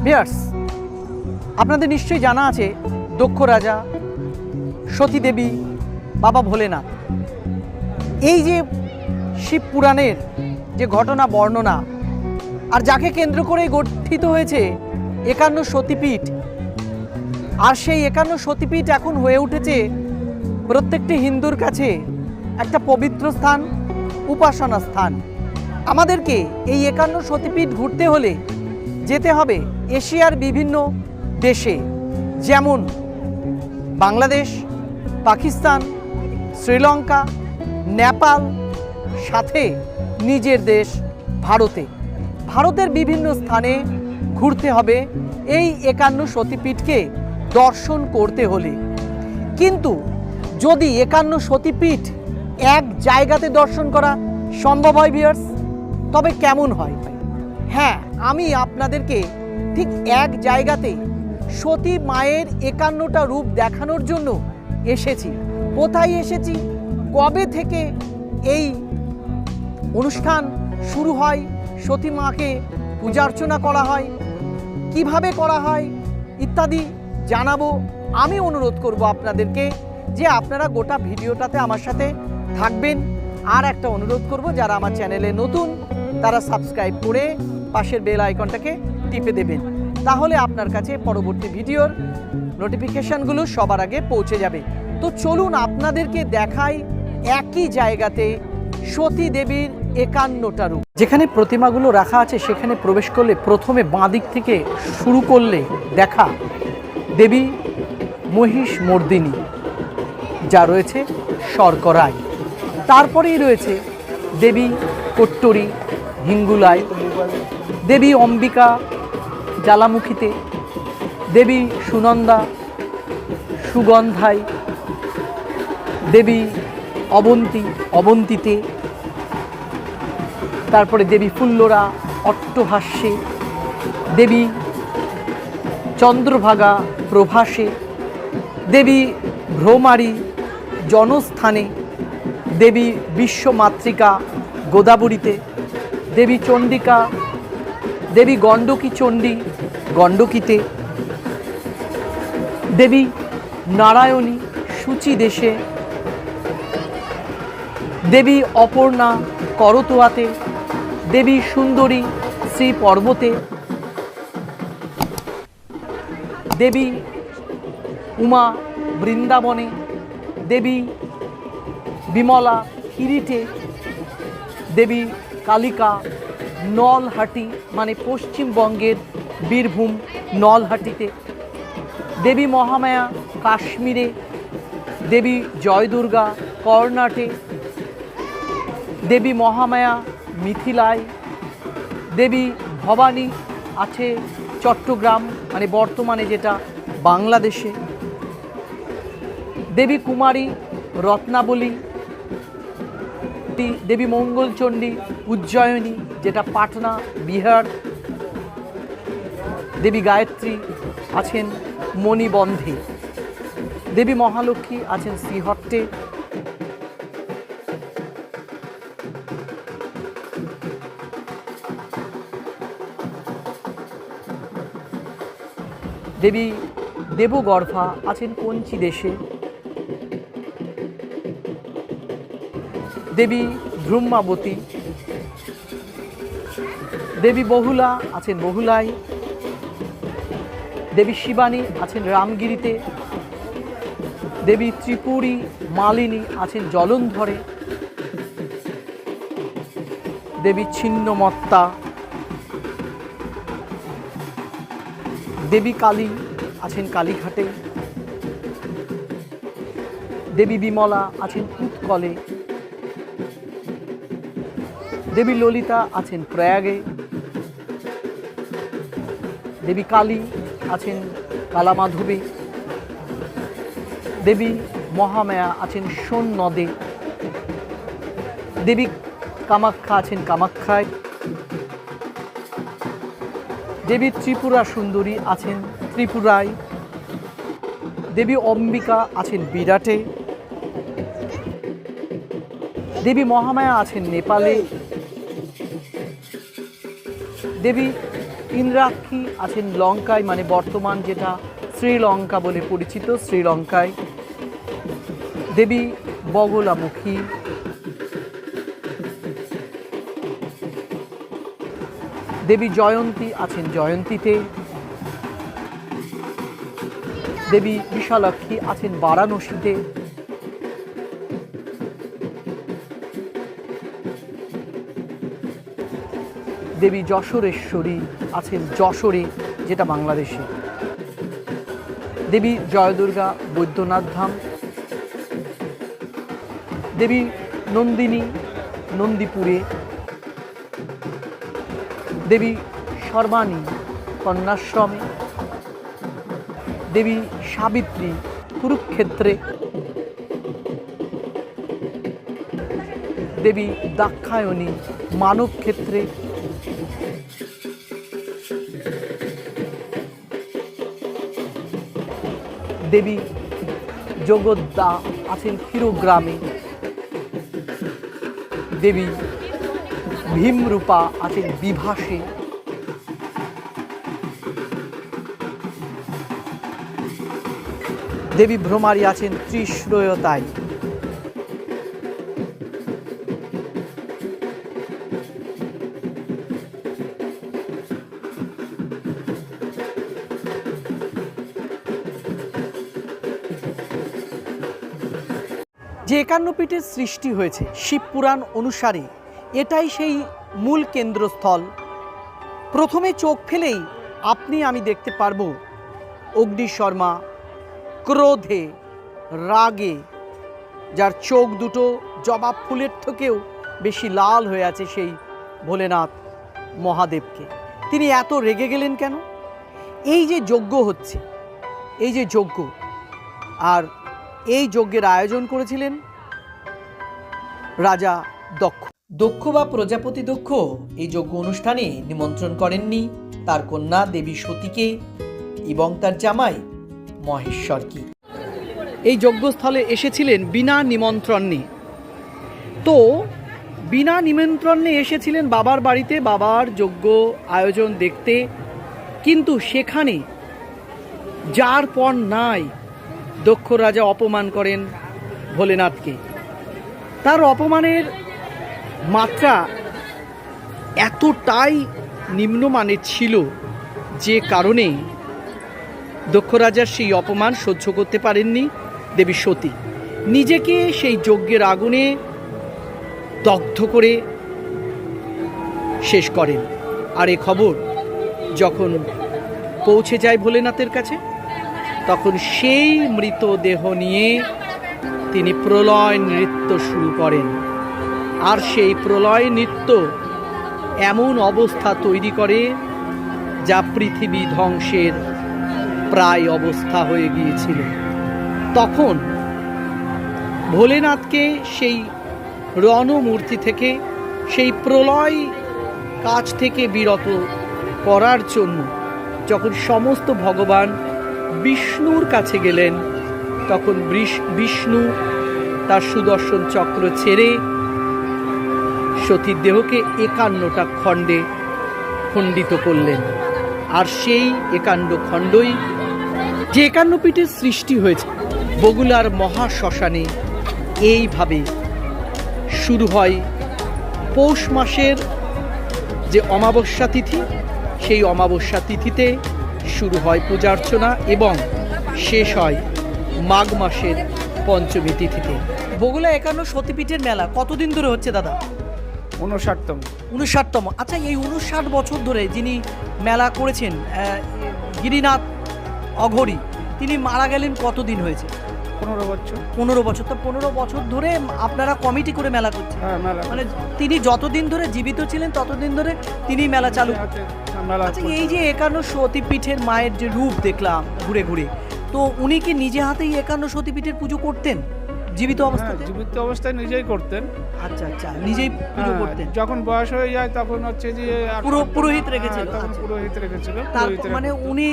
Viewers, আপনাদের নিশ্চয়ই জানা আছে দক্ষ রাজা, সতী দেবী, বাবা ভোলেনাথ। এই যে শিব পুরাণের যে ঘটনা বর্ণনা আর যাকে কেন্দ্র করেই গঠিত হয়েছে 51 সতীপীঠ, আর সেই 51 সতীপীঠ এখন হয়ে উঠেছে প্রত্যেকটি হিন্দুর কাছে একটা পবিত্র স্থান, উপাসনা স্থান। আমাদেরকে এই 51 সতীপীঠ ঘুরতে হলে যেতে হবে এশিয়ার বিভিন্ন দেশে, যেমন বাংলাদেশ, পাকিস্তান, শ্রীলঙ্কা, নেপাল, সাথে নিজের দেশ ভারতে। ভারতের বিভিন্ন স্থানে ঘুরতে হবে এই 51 সতীপীঠকে দর্শন করতে হলে। কিন্তু যদি 51 সতীপীঠ এক জায়গাতে দর্শন করা সম্ভব হয় ভিউয়ার্স, তবে কেমন হয়? হ্যাঁ, আমি আপনাদেরকে ঠিক এক জায়গাতে সতী মায়ের 51টা রূপ দেখানোর জন্য এসেছি। কোথায় এসেছি, কবে থেকে এই অনুষ্ঠান শুরু হয়, সতী মাকে পূজা অর্চনা করা হয়, কিভাবে করা হয় ইত্যাদি জানাবো। আমি অনুরোধ করব আপনাদেরকে যে আপনারা গোটা ভিডিওটাতে আমার সাথে থাকবেন। আর একটা অনুরোধ করব, যারা আমার চ্যানেলে নতুন তারা সাবস্ক্রাইব করে পাশের বেল আইকনটাকে টিপে দেবেন, তাহলে আপনার কাছে পরবর্তী ভিডিওর নোটিফিকেশানগুলো সবার আগে পৌঁছে যাবে। তো চলুন আপনাদেরকে দেখাই একই জায়গাতে সতী দেবীর 51টা রূপ। যেখানে প্রতিমাগুলো রাখা আছে সেখানে প্রবেশ করলে প্রথমে বাঁ দিক থেকে শুরু করলে দেখা দেবী মহিষ মর্দিনী, যা রয়েছে শর্করায়। তারপরেই রয়েছে দেবী কট্টরী হিঙ্গুলায়, দেবী অম্বিকা জ্বালামুখীতে, দেবী সুনন্দা সুগন্ধায়, দেবী অবন্তীতে, তারপরে দেবী ফুল্লরা অট্টহাস্যে, দেবী চন্দ্রভাগা প্রভাসে, দেবী ভ্রমারী জনস্থানে, দেবী বিশ্বমাতৃকা গোদাবরীতে, দেবী চণ্ডিকা, দেবী গণ্ডকী চণ্ডী গণ্ডকীতে, দেবী নারায়ণী সূচি দেশে, দেবী অপর্ণা করতোয়াতে, দেবী সুন্দরী শ্রী পর্বতে, দেবী উমা বৃন্দাবনে, দেবী বিমলা কিরিটে, দেবী কালিকা নলহাটি মানে পশ্চিমবঙ্গের বীরভূম নলহাটিতে, দেবী মহামায়া কাশ্মীরে, দেবী জয়দুর্গা কর্ণাটে, দেবী মহামায়া মিথিলায়, দেবী ভবানী আছে চট্টগ্রাম মানে বর্তমানে যেটা বাংলাদেশে, দেবী কুমারী রত্নাবলী, দেবী মঙ্গলচণ্ডী উজ্জয়িনী যেটা পাটনা বিহার, দেবী গায়ত্রী আছেন মণিবন্ধে, দেবী মহালক্ষ্মী আছেন শ্রীহট্টে, দেবী দেবগর্ভা আছেন কঞ্চি দেশে, দেবী ব্রহ্মাবতী, দেবী বহুলা আছেন বহুলায়, দেবী শিবানী আছেন রামগিরিতে, দেবী ত্রিপুরী মালিনী আছেন জলন্ধরে, দেবী ছিন্নমত্তা, দেবী কালী আছেন কালীঘাটে, দেবী বিমলা আছেন উৎকলে, দেবী ললিতা আছেন প্রয়াগে, দেবী কালী আছেন কালামাধবে, দেবী মহামায়া আছেন সোন নদে, দেবী কামাখ্যা আছেন কামাখ্যায়, দেবী ত্রিপুরা সুন্দরী আছেন ত্রিপুরায়, দেবী অম্বিকা আছেন বিরাটে, দেবী মহামায়া আছেন নেপালে, দেবী ইন্দ্রাক্ষী আছেন লঙ্কায়, মানে বর্তমান যেটা শ্রীলঙ্কা বলে পরিচিত, শ্রীলঙ্কায়। দেবী বগলামুখী, দেবী জয়ন্তী আছেন জয়ন্তীতে, দেবী বিশালাক্ষী আছেন বারাণসীতে, দেবী যশোরেশ্বরী আছেন যশোরে, যেটা বাংলাদেশে। দেবী জয়দুর্গা বৈদ্যনাথ ধাম, দেবী নন্দিনী নন্দীপুরে, দেবী সর্বাণী কন্যাশ্রমে, দেবী সাবিত্রী কুরুক্ষেত্রে, দেবী দাক্ষায়ণী মানবক্ষেত্রে, দেবী জগদ্দা আছেন ক্ষীরগ্রামে, দেবী ভীমরূপা আছেন বিভাসে, দেবী ভ্রমারী আছেন ত্রিশ্রয়তায়। যে 51 পীঠের সৃষ্টি হয়েছে শিবপুরাণ অনুসারে, এটাই সেই মূল কেন্দ্রস্থল। প্রথমে চোখ ফেলেই আপনি আমি দেখতে পারবো অগ্নিশর্মা ক্রোধে রাগে, যার চোখ দুটো জবা ফুলের থেকেও বেশি লাল হয়ে আছে, সেই ভোলেনাথ মহাদেবকে। তিনি এত রেগে গেলেন কেন? এই যে যজ্ঞ হচ্ছে, এই যে যজ্ঞ, আর এই যজ্ঞের আয়োজন করেছিলেন রাজা দক্ষ। দক্ষ বা প্রজাপতি দক্ষ এই যজ্ঞ অনুষ্ঠানে নিমন্ত্রণ করেননি তার কন্যা দেবী সতীকে এবং তার জামাই মহেশ্বরকে। এই যজ্ঞস্থলে এসেছিলেন বিনা নিমন্ত্রণে। তো বিনা নিমন্ত্রণে এসেছিলেন বাবার বাড়িতে বাবার যজ্ঞ আয়োজন দেখতে, কিন্তু সেখানে যার পর নাই দক্ষ রাজা অপমান করেন ভোলেনাথকে। তার অপমানের মাত্রা এতটাই নিম্নমানের ছিল যে কারণে দক্ষ রাজার সেই অপমান সহ্য করতে পারেননি দেবী সতী। নিজেকে সেই যজ্ঞের আগুনে দগ্ধ করে শেষ করেন। আর এ খবর যখন পৌঁছে যায় ভোলেনাথের কাছে, তখন সেই মৃতদেহ নিয়ে তিনি প্রলয় নৃত্য শুরু করেন। আর সেই প্রলয় নৃত্য এমন অবস্থা তৈরি করে যা পৃথিবী ধ্বংসের প্রায় অবস্থা হয়ে গিয়েছিল। তখন ভোলেনাথকে সেই রণমূর্তি থেকে, সেই প্রলয় কাজ থেকে বিরত করার জন্য যখন সমস্ত ভগবান বিষ্ণুর কাছে গেলেন, তখন বিষ্ণু তার সুদর্শন চক্র ছেড়ে সতীর দেহকে 51টা খণ্ডে খণ্ডিত করলেন। আর সেই 51 খণ্ডই যে 51 পীঠের সৃষ্টি হয়েছে বগুলার মহাশ্মশানে। এইভাবে শুরু হয় পৌষ মাসের যে অমাবস্যা তিথি, সেই অমাবস্যা তিথিতে শুরু হয় পূজা অর্চনা এবং শেষ হয় মাঘ মাসের পঞ্চমী তিথিতে। বগুলা 51 সতীপীঠের মেলা কতদিন ধরে হচ্ছে দাদা? 59তম। আচ্ছা, এই 59 বছর ধরে যিনি মেলা করেছেন গিরিনাথ অঘরী, তিনি মারা গেলেন কতদিন হয়েছে? 15 বছর। 15 বছর। তো 15 বছর ধরে আপনারা কমিটি করে মেলা করছেন? হ্যাঁ, মেলা। মানে তিনি যতদিন ধরে জীবিত ছিলেন ততদিন ধরে তিনি মেলা চালু। আচ্ছা, এই যে 51 সতীপীঠের মায়ের যে রূপ দেখলাম ঘুরে ঘুরে, তো উনি কি নিজে হাতেই 51 সতীপীঠের পুজো করতেন জীবিত অবস্থায়? জীবিত অবস্থায় নিজেই করতেন। আচ্ছা আচ্ছা, নিজেই পুজো করতেন। যখন বয়স হয়ে যায় তখন হচ্ছে যে পুরোহিত রেখেছিল। পুরোহিত রেখেছিল। মানে উনি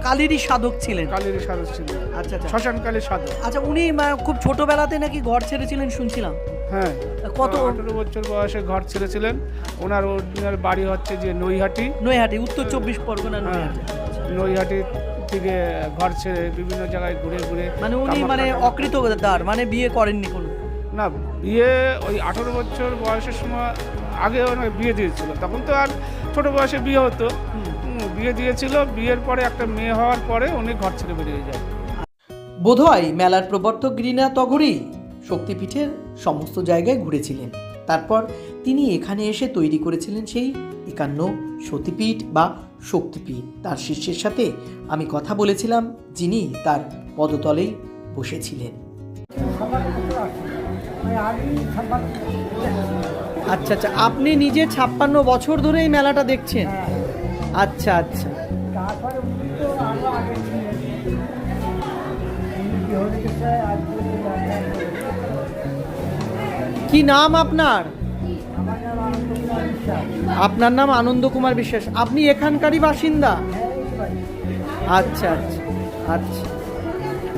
কালীরই সাধক ছিলেন। কালীরই সাধক ছিলেন। আচ্ছা আচ্ছা, শ্মশান কালীর সাধক। আচ্ছা, উনি খুব ছোটবেলাতে নাকি ঘর ছেড়েছিলেন শুনছিলাম। হ্যাঁ কত? 18 বছর বয়সে ঘর ছেড়েছিলেন। ওনার অরিজিনাল বাড়ি হচ্ছে যে নৈহাটি। নৈহাটি, উত্তর 24 পরগনা হ্যাঁ, নৈহাটি। নৈহাটি থেকে ঘর ছেড়ে বিভিন্ন জায়গায় ঘুরে ঘুরে মানে উনি মানে অকৃতদার, মানে বিয়ে করেননি কোনো? না, বিয়ে ওই 18 বছর বয়সের সময় আগে ওনার বিয়ে দিয়েছিল। তখন তো আর ছোট বয়সে বিয়ে হতো। বিয়ে দিয়েছিল, বিয়ের পরে একটা মেয়ে হওয়ার পরে উনি ঘর ছেড়ে বেরিয়ে যায়। বোধহয় মেলার প্রবর্তক গিরিনা তগরই শক্তিপীঠের সমস্ত জায়গায় ঘুরেছিলেন। তারপর তিনি এখানে এসে তৈরি করেছিলেন সেই 51 সতীপীঠ বা শক্তিপীঠ। তার শিষ্যের সাথে আমি কথা বলেছিলাম, যিনি তার পদতলেই বসেছিলেন। আচ্ছা আচ্ছা, আপনি নিজে 56 বছর ধরে এই মেলাটা দেখছেন? আচ্ছা আচ্ছা। কি নাম আপনার? আপনার নাম আনন্দ কুমার বিশ্বাস। আপনি এখানকারই বাসিন্দা? আচ্ছা আচ্ছা আচ্ছা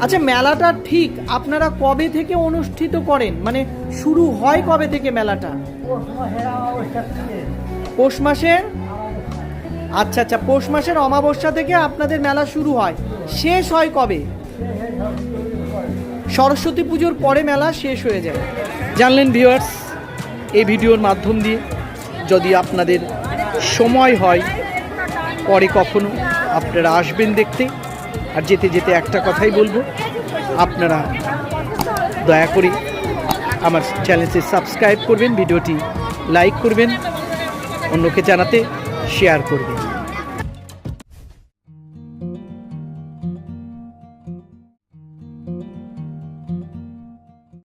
আচ্ছা। মেলাটা ঠিক আপনারা কবে থেকে অনুষ্ঠিত করেন, মানে শুরু হয় কবে থেকে মেলাটা? পৌষ মাসের? আচ্ছা আচ্ছা, পৌষ মাসের অমাবস্যা থেকে আপনাদের মেলা শুরু হয়, শেষ হয় কবে? সরস্বতী পুজোর পরে মেলা শেষ হয়ে যায়। জানলেন ভিউয়ার্স, এই ভিডিওর মাধ্যম দিয়ে যদি আপনাদের সময় হয় পরে কখনো আপনারা আসবেন দেখতে। আর যেতে যেতে একটা কথাই বলবো, আপনারা দয়া করে আমার চ্যানেলটি সাবস্ক্রাইব করবেন, ভিডিওটি লাইক করবেন, অন্যকে জানাতে শেয়ার করবেন।